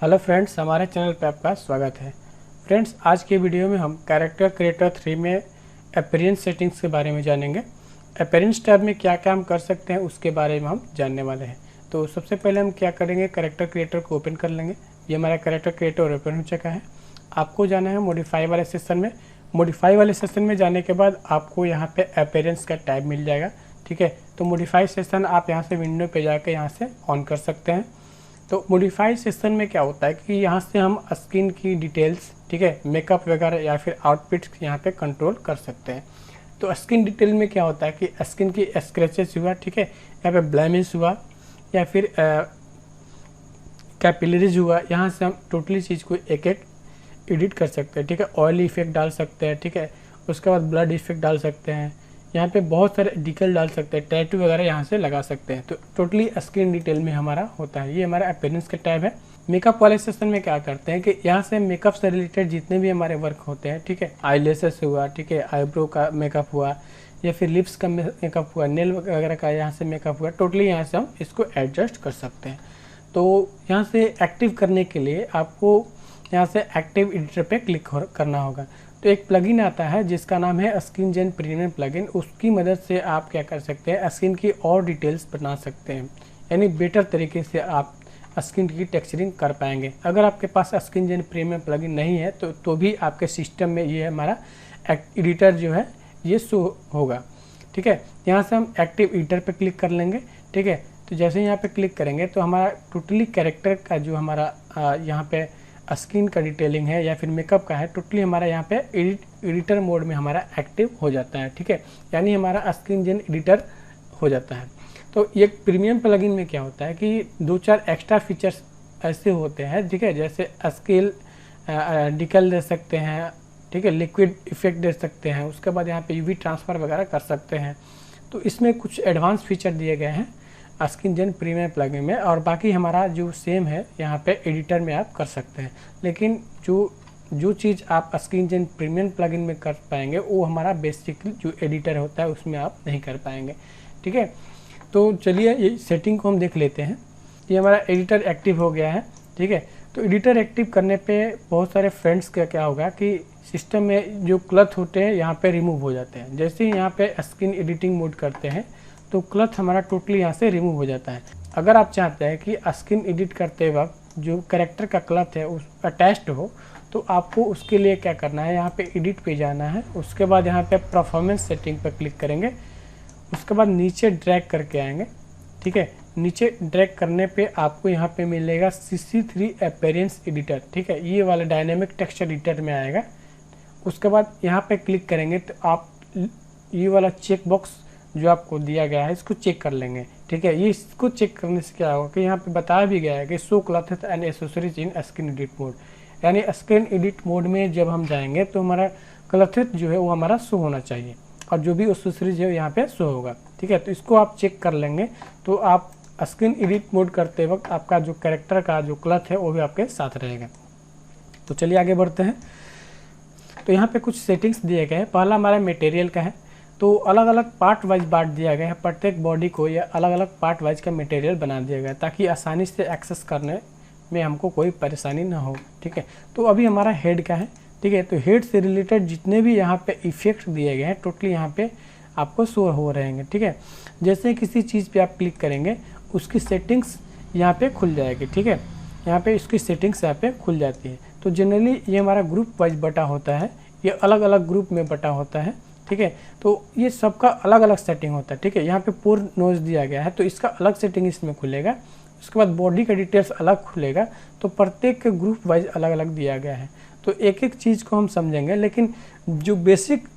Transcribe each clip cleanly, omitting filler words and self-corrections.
Hello friends, हमारे channel पे आपका स्वागत है। फ्रेंड्स, आज के वीडियो में हम कैरेक्टर क्रिएटर 3 में अपीयरेंस सेटिंग्स के बारे में जानेंगे। अपीयरेंस टैब में क्या क्या हम कर सकते हैं उसके बारे में हम जानने वाले हैं। तो सबसे पहले हम क्या करेंगे, कैरेक्टर क्रिएटर को ओपन कर लेंगे। ये हमारा कैरेक्टर क्रिएटर ओपन हो चुका है। आपको जाना है मॉडिफाई वाले सेक्शन में। मॉडिफाई वाले सेक्शन में जाने के बाद आपको यहाँ पे अपीयरेंस का टैब मिल जाएगा। ठीक है, तो मॉडिफाई सेक्शन आप यहाँ से विंडो पे जाकर यहाँ से ऑन कर सकते हैं। तो मॉडिफाई सेक्शन में क्या होता है कि यहाँ से हम स्किन की डिटेल्स, ठीक है, मेकअप वगैरह या फिर आउटफिट्स यहाँ पे कंट्रोल कर सकते हैं। तो स्किन डिटेल में क्या होता है कि स्किन की स्क्रैचेस हुआ, ठीक है, यहाँ पे ब्लेमिश हुआ या फिर कैपिलरीज हुआ, यहाँ से हम टोटली चीज़ को एक एक एडिट कर सकते हैं। ठीक है, ऑयल इफेक्ट डाल सकते हैं, ठीक है, उसके बाद ब्लड इफेक्ट डाल सकते हैं, यहाँ पे बहुत सारे डिटेल डाल सकते हैं, टैटू वगैरह यहाँ से लगा सकते हैं। तो टोटली स्किन डिटेल में हमारा होता है। ये हमारा अपीयरेंस का टैब है। मेकअप वाले सेक्शन में क्या करते हैं कि यहाँ से मेकअप से रिलेटेड जितने भी हमारे वर्क होते हैं, ठीक है, आईलैशेस हुआ, ठीक है, आईब्रो का मेकअप हुआ या फिर लिप्स का मेकअप हुआ, नेल वगैरह का यहाँ से मेकअप हुआ, टोटली यहाँ से हम इसको एडजस्ट कर सकते हैं। तो यहाँ से एक्टिव करने के लिए आपको यहाँ से एक्टिव एडिटर पे क्लिक करना होगा। तो एक प्लगइन आता है जिसका नाम है स्किन जेन प्रीमियम प्लगइन। उसकी मदद से आप क्या कर सकते हैं, स्किन की और डिटेल्स बना सकते हैं, यानी बेटर तरीके से आप स्किन की टेक्सचरिंग कर पाएंगे। अगर आपके पास स्किन जेन प्रीमियम प्लगइन नहीं है तो भी आपके सिस्टम में ये हमारा एडिटर जो है ये शो होगा। ठीक है, यहाँ से हम एक्टिव एडिटर पे क्लिक कर लेंगे। ठीक है, तो जैसे यहाँ पे क्लिक करेंगे तो हमारा टोटली कैरेक्टर का जो हमारा यहाँ पे स्किन का डिटेलिंग है या फिर मेकअप का है, टोटली हमारा यहाँ पे एडिटर मोड में हमारा एक्टिव हो जाता है। ठीक है, यानी हमारा स्किन जेन एडिटर हो जाता है। तो ये प्रीमियम प्लगइन में क्या होता है कि 2-4 एक्स्ट्रा फीचर्स ऐसे होते हैं, ठीक है, जैसे स्केल डिकल दे सकते हैं, ठीक है, लिक्विड इफेक्ट दे सकते हैं, उसके बाद यहाँ पे यूवी ट्रांसफ़र वगैरह कर सकते हैं। तो इसमें कुछ एडवांस फीचर दिए गए हैं स्किन जेन प्रीमियम प्लगइन में, और बाकी हमारा जो सेम है यहाँ पे एडिटर में आप कर सकते हैं। लेकिन जो चीज़ आप स्किन जेन प्रीमियम प्लगइन में कर पाएंगे वो हमारा बेसिक जो एडिटर होता है उसमें आप नहीं कर पाएंगे। ठीक है, तो चलिए ये सेटिंग को हम देख लेते हैं। ये हमारा एडिटर एक्टिव हो गया है। ठीक है, तो एडिटर एक्टिव करने पे बहुत सारे फ्रेंड्स का क्या होगा कि सिस्टम में जो क्लथ होते हैं यहाँ पे रिमूव हो जाते हैं। जैसे ही यहाँ पे स्किन एडिटिंग मोड करते हैं तो क्लथ हमारा टोटली यहाँ से रिमूव हो जाता है। अगर आप चाहते हैं कि स्किन एडिट करते वक्त जो कैरेक्टर का क्लथ है उस अटैच्ड हो, तो आपको उसके लिए क्या करना है, यहाँ पे एडिट पे जाना है, उसके बाद यहाँ पे परफॉर्मेंस सेटिंग पर क्लिक करेंगे, उसके बाद नीचे ड्रैग करके आएंगे। ठीक है, नीचे ड्रैग करने पे आपको यहाँ पे मिलेगा CC3 अपीयरेंस एडिटर। ठीक है, ये वाला डायनेमिक टेक्सचर एडिटर में आएगा। उसके बाद यहाँ पे क्लिक करेंगे तो आप ये वाला चेक बॉक्स जो आपको दिया गया है इसको चेक कर लेंगे। ठीक है, ये इसको चेक करने से क्या होगा कि यहाँ पे बताया भी गया है कि show cloth and accessories in skin edit mode, यानी स्किन एडिट मोड में जब हम जाएंगे तो हमारा क्लॉथ जो है वो हमारा शो होना चाहिए और जो भी एक्सेसरीज है यहाँ पे शो होगा। ठीक है, तो इसको आप चेक कर लेंगे तो आप स्किन एडिट मोड करते वक्त आपका जो कैरेक्टर का जो क्लॉथ है वो भी आपके साथ रहेगा। तो चलिए आगे बढ़ते हैं। तो यहाँ पे कुछ सेटिंग्स दिए गए हैं। पहला हमारा मटेरियल का है, तो अलग अलग पार्ट वाइज बांट दिया गया है। प्रत्येक बॉडी को या अलग अलग पार्ट वाइज का मटेरियल बना दिया गया है ताकि आसानी से एक्सेस करने में हमको कोई परेशानी ना हो। ठीक है, तो अभी हमारा हेड का है। ठीक है, तो हेड से रिलेटेड जितने भी यहाँ पे इफेक्ट दिए गए हैं टोटली यहाँ पे आपको शो हो रहेंगे। ठीक है, जैसे किसी चीज़ पे आप क्लिक करेंगे उसकी सेटिंग्स यहाँ पे खुल जाएगी। ठीक है, यहाँ पे इसकी सेटिंग्स यहाँ पे खुल जाती है। तो जनरली ये हमारा ग्रुप वाइज बटा होता है, ये अलग अलग ग्रुप में बटा होता है। ठीक है, तो ये सबका अलग अलग सेटिंग होता है। ठीक है, यहाँ पे पोर नोज दिया गया है तो इसका अलग सेटिंग इसमें खुलेगा। उसके बाद बॉडी का डिटेल्स अलग खुलेगा। तो प्रत्येक के ग्रुप वाइज अलग अलग दिया गया है। तो एक एक चीज़ को हम समझेंगे, लेकिन जो बेसिक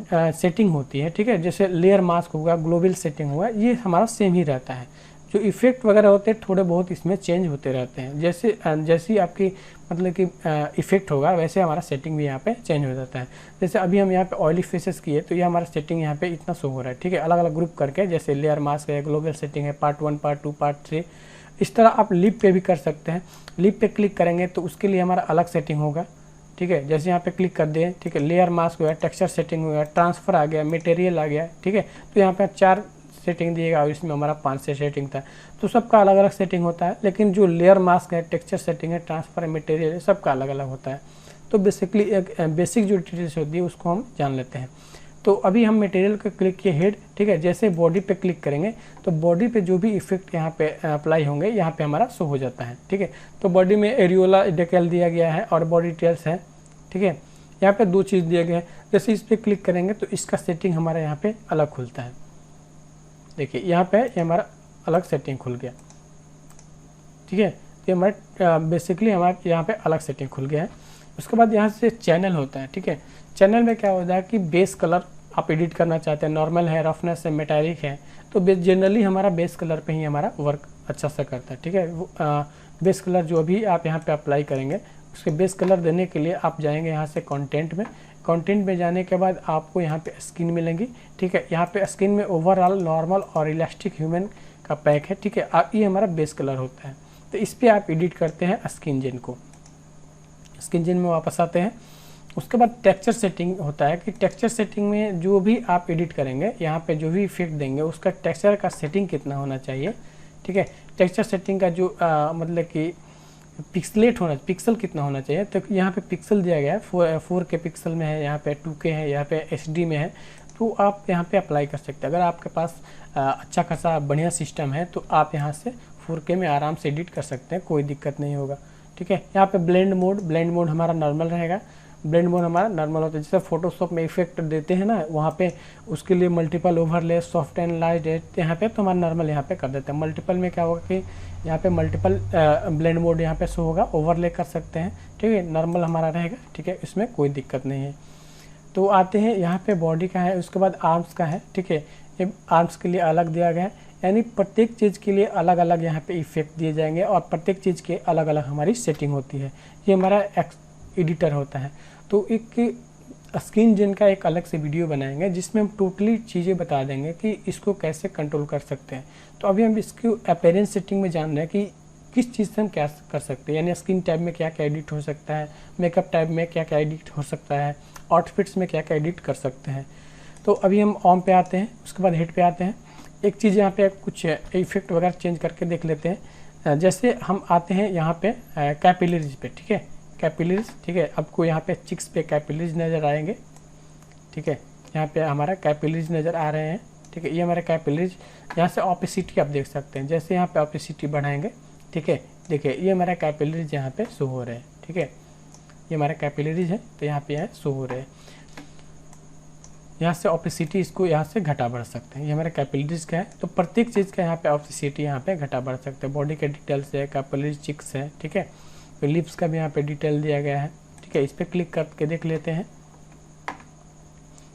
सेटिंग होती है, ठीक है, जैसे लेयर मास्क होगा, ग्लोबल सेटिंग हुआ, ये हमारा सेम ही रहता है। जो इफेक्ट वगैरह होते हैं थोड़े बहुत इसमें चेंज होते रहते हैं। जैसी आपकी मतलब कि इफेक्ट होगा वैसे हमारा सेटिंग भी यहाँ पे चेंज हो जाता है। जैसे अभी हम यहाँ पे ऑयली फेसेस किए तो ये हमारा सेटिंग यहाँ पे इतना शो हो रहा है। ठीक है, अलग अलग ग्रुप करके, जैसे लेयर मास्क है, ग्लोबल सेटिंग है, पार्ट 1, पार्ट 2, पार्ट 3, इस तरह आप लिप पे भी कर सकते हैं। लिप पे क्लिक करेंगे तो उसके लिए हमारा अलग सेटिंग होगा। ठीक है, जैसे यहाँ पे क्लिक कर दें, ठीक है, लेयर मास्क हो गया, टेक्सचर सेटिंग हो गया, ट्रांसफ़र आ गया, मटेरियल आ गया। ठीक है, तो यहाँ पे 4 सेटिंग दिएगा और इसमें हमारा 5 से सेटिंग था। तो सबका अलग अलग सेटिंग होता है, लेकिन जो लेयर मास्क है, टेक्सचर सेटिंग है, ट्रांसफर मटेरियल है, सबका अलग अलग होता है। तो बेसिकली एक बेसिक जो डिटेल्स होती है उसको हम जान लेते हैं। तो अभी हम मटेरियल को क्लिक किए हेड, ठीक है। जैसे बॉडी पे क्लिक करेंगे तो बॉडी पे जो भी इफेक्ट यहाँ पे अप्लाई होंगे यहाँ पे हमारा शो हो जाता है, ठीक है। तो बॉडी में एरियोला डेकल दिया गया है और बॉडी डिटेल्स है, ठीक है। यहाँ पे 2 चीज़ दिए गए हैं। जैसे इस पर क्लिक करेंगे तो इसका सेटिंग हमारा यहाँ पे अलग खुलता है। देखिए यहाँ पे ये हमारा अलग सेटिंग खुल गया, ठीक है। ये हमारा बेसिकली हमारे यहाँ पे अलग सेटिंग खुल गया है। उसके बाद यहाँ से चैनल होता है, ठीक है। चैनल में क्या होता है कि बेस कलर आप एडिट करना चाहते हैं, नॉर्मल है, रफनेस है, मेटालिक है, तो जनरली हमारा बेस कलर पे ही हमारा वर्क अच्छा सा करता है, ठीक है। बेस कलर जो भी आप यहाँ पे अप्लाई करेंगे उसके बेस कलर देने के लिए आप जाएंगे यहाँ से कंटेंट में। कंटेंट में जाने के बाद आपको यहाँ पे स्किन मिलेंगी, ठीक है। यहाँ पे स्किन में ओवरऑल, नॉर्मल और इलास्टिक ह्यूमन का पैक है, ठीक है। ये हमारा बेस कलर होता है। तो इस पर आप एडिट करते हैं स्किन जेन को। स्किन जेन में वापस आते हैं। उसके बाद टेक्सचर सेटिंग होता है कि टेक्सचर सेटिंग में जो भी आप एडिट करेंगे, यहाँ पे जो भी इफेक्ट देंगे उसका टेक्सचर का सेटिंग कितना होना चाहिए, ठीक है। टेक्सचर सेटिंग का जो मतलब कि पिक्सल कितना होना चाहिए, तो यहाँ पे पिक्सल दिया गया है 4K पिक्सल में है, यहाँ पे 2K है, यहाँ पे HD में है। तो आप यहाँ पे अप्लाई कर सकते हैं। अगर आपके पास अच्छा खासा बढ़िया सिस्टम है तो आप यहाँ से 4K में आराम से एडिट कर सकते हैं, कोई दिक्कत नहीं होगा, ठीक है। यहाँ पे ब्लेंड मोड हमारा नॉर्मल रहेगा। ब्लेंड मोड हमारा नॉर्मल होता है। जैसे फोटोशॉप में इफेक्ट देते हैं ना, वहाँ पे उसके लिए multiple overlay, soft and light, यहाँ पे तो हमारा नॉर्मल यहाँ पे कर देते हैं। मल्टीपल में क्या होगा कि यहाँ पे मल्टीपल ब्लेंड मोड यहाँ पे शो होगा, ओवरले कर सकते हैं, ठीक है। नॉर्मल हमारा रहेगा, ठीक है, इसमें कोई दिक्कत नहीं है। तो आते हैं यहाँ पे बॉडी का है, उसके बाद आर्म्स का है, ठीक है। ये आर्म्स के लिए अलग दिया गया है, यानी प्रत्येक चीज़ के लिए अलग अलग यहाँ पे इफेक्ट दिए जाएंगे और प्रत्येक चीज़ के अलग अलग हमारी सेटिंग होती है। ये हमारा एडिटर होता है। तो एक स्किन जेन का एक अलग से वीडियो बनाएंगे जिसमें हम टोटली चीज़ें बता देंगे कि इसको कैसे कंट्रोल कर सकते हैं। तो अभी हम इसकी अपीयरेंस सेटिंग में जान रहे हैं कि किस चीज़ से हम क्या कर सकते हैं, यानी स्किन टाइप में क्या क्या एडिट हो सकता है, मेकअप टाइप में क्या क्या एडिट हो सकता है, आउटफिट्स में क्या क्या एडिट कर सकते हैं। तो अभी हम ऑन पे आते हैं, उसके बाद हेड पे आते हैं। एक चीज़ यहाँ पे कुछ इफेक्ट वगैरह चेंज करके देख लेते हैं। जैसे हम आते हैं यहाँ पे कैपिलरीज पे, ठीक है, कैपिलरीज, ठीक है। आपको यहाँ पे चिक्स पे कैपिलरीज नज़र आएंगे, ठीक है। यहाँ पे हमारा कैपिलरीज नज़र आ रहे हैं, ठीक है। ये हमारे कैपिलरीज, यहाँ से ऑपेसिटी आप देख सकते हैं। जैसे यहाँ पे ऑपेसिटी बढ़ाएंगे, ठीक है, देखिए ये हमारा कैपिलरीज यहाँ पे शो हो रहे हैं, ठीक है। ये हमारा कैपिलरीज है तो यहाँ पे शो हो रहे हैं। यहाँ से ऑपेसिटी इसको यहाँ से घटा बढ़ सकते हैं। ये हमारे कैपिलरीज का है, तो प्रत्येक चीज़ का यहाँ पे ऑपेसिटी यहाँ पे घटा बढ़ सकते हैं। बॉडी के डिटेल्स है, कैपिलरीज, चिक्स है, ठीक है। तो लिप्स का भी यहाँ पे डिटेल दिया गया है, ठीक है। इस पर क्लिक करके देख लेते हैं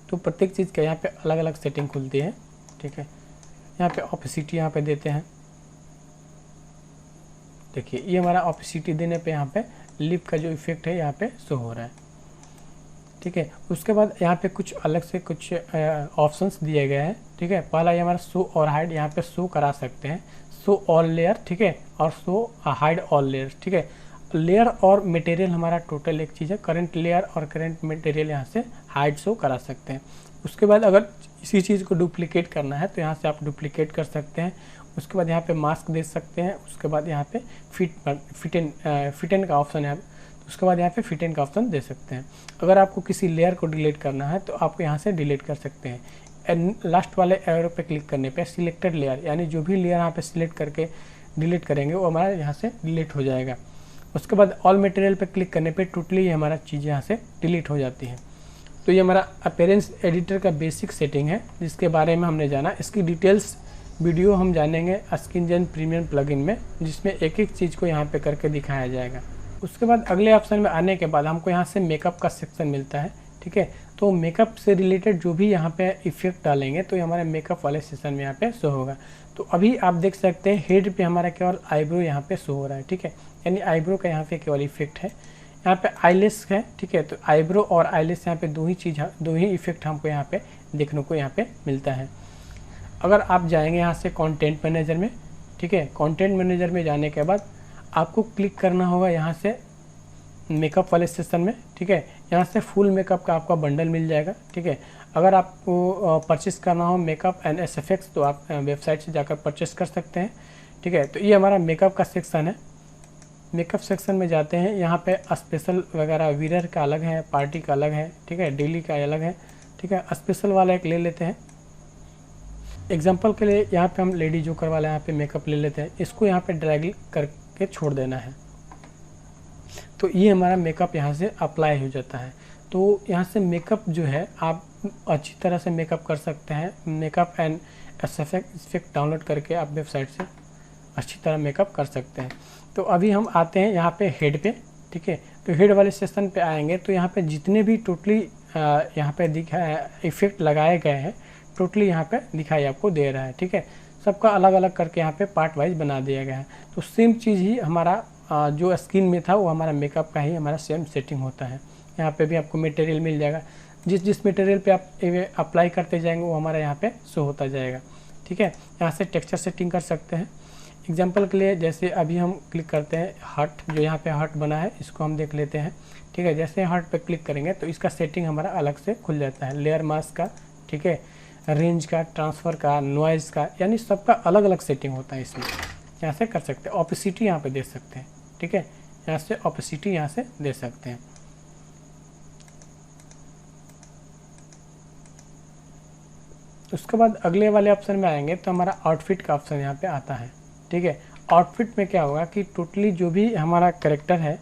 तो प्रत्येक चीज़ का यहाँ पे अलग अलग सेटिंग खुलती है, ठीक है। यहाँ पे ऑपेसिटी यहाँ पे देते हैं, देखिए ये हमारा ऑपेसिटी देने पे यहाँ पे लिप का जो इफेक्ट है यहाँ पे शो हो रहा है, ठीक है। उसके बाद यहाँ पे कुछ अलग से कुछ ऑप्शंस दिए गए हैं, ठीक है। पहला ये हमारा शो और हाइड, यहाँ पे शो करा सकते हैं, शो ऑल लेयर, ठीक है, और शो हाइड ऑल लेयर, ठीक है। लेयर और मटेरियल हमारा टोटल एक चीज़ है। करंट लेयर और करंट मटेरियल यहाँ से हाइड शो करा सकते हैं। उसके बाद अगर इसी चीज़ को डुप्लीकेट करना है तो यहाँ से आप डुप्लीकेट कर सकते हैं। उसके बाद यहाँ पे मास्क दे सकते हैं। उसके बाद यहाँ पे फिट एन का ऑप्शन है, उसके बाद यहाँ पे फिट एन का ऑप्शन दे सकते हैं। अगर आपको किसी लेयर को डिलीट करना है तो आप यहाँ से डिलीट कर सकते हैं। लास्ट वाले एरो पे क्लिक करने पे सिलेक्टेड लेयर, यानी जो भी लेयर यहाँ पे सिलेक्ट करके डिलीट करेंगे वो हमारा यहाँ से डिलीट हो जाएगा। उसके बाद ऑल मटेरियल पे क्लिक करने पे टोटली ये हमारा चीज़ यहाँ से डिलीट हो जाती है। तो ये हमारा अपीयरेंस एडिटर का बेसिक सेटिंग है जिसके बारे में हमने जाना। इसकी डिटेल्स वीडियो हम जानेंगे स्किन जेन प्रीमियम प्लगइन में, जिसमें एक एक चीज़ को यहाँ पे करके दिखाया जाएगा। उसके बाद अगले ऑप्शन में आने के बाद हमको यहाँ से मेकअप का सेक्शन मिलता है, ठीक है। तो मेकअप से रिलेटेड जो भी यहाँ पे इफेक्ट डालेंगे तो ये हमारे मेकअप वाले सेक्शन में यहाँ पे शो होगा। तो अभी आप देख सकते हैं हेड पे हमारा केवल आईब्रो यहाँ पे शो हो रहा है, ठीक है, यानी आईब्रो का यहाँ पे केवल इफेक्ट है। यहाँ पे आईलेस है, ठीक है। तो आईब्रो और आईलेस यहाँ पे दो ही इफेक्ट हमको यहाँ पे देखने को यहाँ पे मिलता है। अगर आप जाएंगे यहाँ से कंटेंट मैनेजर में, ठीक है, कंटेंट मैनेजर में जाने के बाद आपको क्लिक करना होगा यहाँ से मेकअप वाले सेक्शन में, ठीक है। यहाँ से फुल मेकअप का आपका बंडल मिल जाएगा, ठीक है। अगर आपको परचेस करना हो मेकअप एंड SFX तो आप वेबसाइट से जाकर परचेस कर सकते हैं, ठीक है। तो ये हमारा मेकअप का सेक्शन है। मेकअप सेक्शन में जाते हैं, यहाँ पे स्पेशल वगैरह वियर का अलग है, पार्टी का अलग है, ठीक है, डेली का अलग है, ठीक है। स्पेशल वाला एक ले लेते हैं एग्जांपल के लिए। यहाँ पे हम लेडी जोकर वाला यहाँ पे मेकअप ले लेते हैं, इसको यहाँ पे ड्रैग करके छोड़ देना है, तो ये हमारा मेकअप यहाँ से अप्लाई हो जाता है। तो यहाँ से मेकअप जो है आप अच्छी तरह से मेकअप कर सकते हैं। मेकअप एंड SFX डाउनलोड करके आप वेबसाइट से अच्छी तरह मेकअप कर सकते हैं। तो अभी हम आते हैं यहाँ पे हेड पे, ठीक है। तो हेड वाले सेक्शन पे आएंगे तो यहाँ पे जितने भी टोटली यहाँ पे दिखा इफेक्ट लगाए गए हैं, टोटली यहाँ पे दिखाई आपको दे रहा है, ठीक है। सबका अलग अलग करके यहाँ पे पार्ट वाइज बना दिया गया है। तो सेम चीज़ ही हमारा जो स्किन में था वो हमारा मेकअप का ही हमारा सेम सेटिंग होता है। यहाँ पे भी आपको मटेरियल मिल जाएगा, जिस मटेरियल पे आप अप्लाई करते जाएंगे वो हमारा यहाँ पे शो होता जाएगा, ठीक है। यहाँ से टेक्सचर सेटिंग कर सकते हैं। एग्जांपल के लिए जैसे अभी हम क्लिक करते हैं हार्ट, जो यहाँ पे हार्ट बना है इसको हम देख लेते हैं, ठीक है। जैसे हार्ट पे क्लिक करेंगे तो इसका सेटिंग हमारा अलग से खुल जाता है, लेयर मास्क का, ठीक है, रेंज का, ट्रांसफ़र का, नॉइज़ का, यानी सबका अलग अलग सेटिंग होता है इसमें। यहाँ से कर सकते हैं। ऑपेसिटी यहाँ पे दे सकते हैं, ठीक है। यहाँ से ऑपेसिटी यहाँ से दे सकते हैं। उसके बाद अगले वाले ऑप्शन में आएंगे तो हमारा आउटफिट का ऑप्शन यहाँ पे आता है, ठीक है। आउटफिट में क्या होगा कि टोटली जो भी हमारा कैरेक्टर है,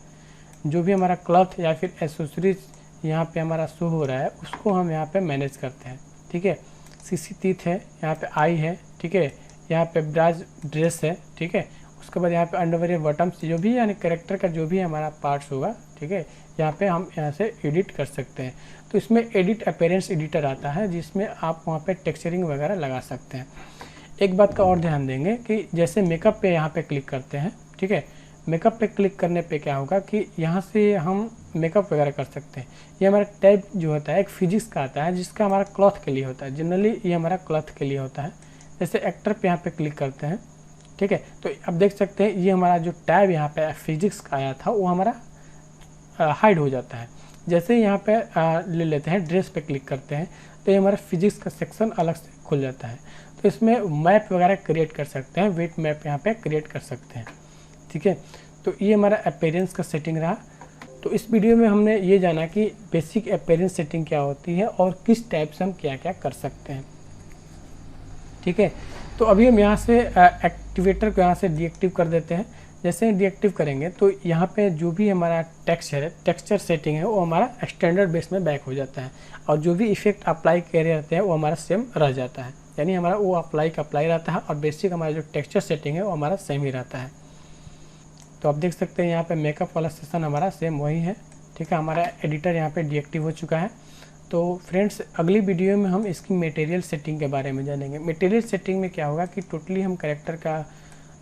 जो भी हमारा क्लॉथ या फिर एसेसरीज यहाँ पे हमारा शो हो रहा है उसको हम यहाँ पे मैनेज करते हैं, ठीक है। सीसी टीथ है, यहाँ पे आई है, ठीक है। यहाँ पे ब्राज ड्रेस है, ठीक है। उसके बाद यहाँ पे अंडरवेयर बॉटम्स, जो भी यानी कैरेक्टर का जो भी हमारा पार्ट्स होगा, ठीक है, यहाँ पे हम यहाँ से एडिट कर सकते हैं। तो इसमें एडिट अपीयरेंस एडिटर आता है जिसमें आप वहाँ पे टेक्सचरिंग वगैरह लगा सकते हैं। एक बात का और ध्यान देंगे कि जैसे मेकअप पे यहाँ पे क्लिक करते हैं, ठीक है। मेकअप पे क्लिक करने पे क्या होगा कि यहाँ से हम मेकअप वगैरह कर सकते हैं। ये हमारा टैब जो होता है एक फिजिक्स का आता है जिसका हमारा क्लॉथ के लिए होता है, जनरली ये हमारा क्लॉथ के लिए होता है। जैसे एक्टर पे यहाँ पे क्लिक करते हैं, ठीक है, तो आप देख सकते हैं ये हमारा जो टैब यहाँ पे फिजिक्स का आया था वो हमारा हाइड हो जाता है। जैसे ही यहाँ पे ले लेते हैं, ड्रेस पे क्लिक करते हैं तो ये हमारा फिजिक्स का सेक्शन अलग से खुल जाता है। तो इसमें मैप वगैरह क्रिएट कर सकते हैं, वेट मैप यहाँ पे क्रिएट कर सकते हैं, ठीक है। तो ये हमारा अपीयरेंस का सेटिंग रहा। तो इस वीडियो में हमने ये जाना कि बेसिक अपीयरेंस सेटिंग क्या होती है और किस टाइप से हम क्या क्या कर सकते हैं, ठीक है। तो अभी हम यहाँ से एक्टिवेटर को यहाँ से डीएक्टिव कर देते हैं। जैसे ही डीएक्टिव करेंगे तो यहाँ पे जो भी हमारा टेक्सचर सेटिंग है वो हमारा स्टैंडर्ड बेस में बैक हो जाता है, और जो भी इफेक्ट अप्लाई करे रहते हैं वो हमारा सेम रह जाता है, यानी हमारा वो अप्लाई रहता है और बेसिक हमारा जो टेक्सचर सेटिंग है वो हमारा सेम ही रहता है। तो आप देख सकते हैं यहाँ पे मेकअप वाला सेक्शन हमारा सेम वही है, ठीक है। हमारा एडिटर यहाँ पे डीएक्टिव हो चुका है। तो फ्रेंड्स अगली वीडियो में हम इसकी मटेरियल सेटिंग के बारे में जानेंगे। मटेरियल सेटिंग में क्या होगा कि टोटली हम कैरेक्टर का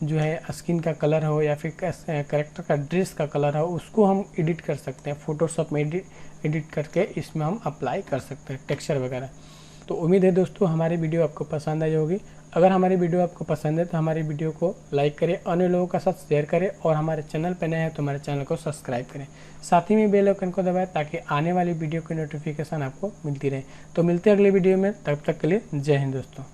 जो है स्किन का कलर हो या फिर कैरेक्टर का ड्रेस का कलर हो उसको हम एडिट कर सकते हैं, फोटोशॉप में एडिट करके इसमें हम अप्लाई कर सकते हैं टेक्सचर वगैरह। तो उम्मीद है दोस्तों हमारी वीडियो आपको पसंद आई होगी। अगर हमारी वीडियो आपको पसंद है तो हमारी वीडियो को लाइक करें, अन्य लोगों के साथ शेयर करें, और हमारे चैनल पर नए हैं तो हमारे चैनल को सब्सक्राइब करें। साथ ही में बेल आइकन को दबाएं ताकि आने वाली वीडियो की नोटिफिकेशन आपको मिलती रहे। तो मिलते हैं अगले वीडियो में, तब तक के लिए जय हिंद दोस्तों।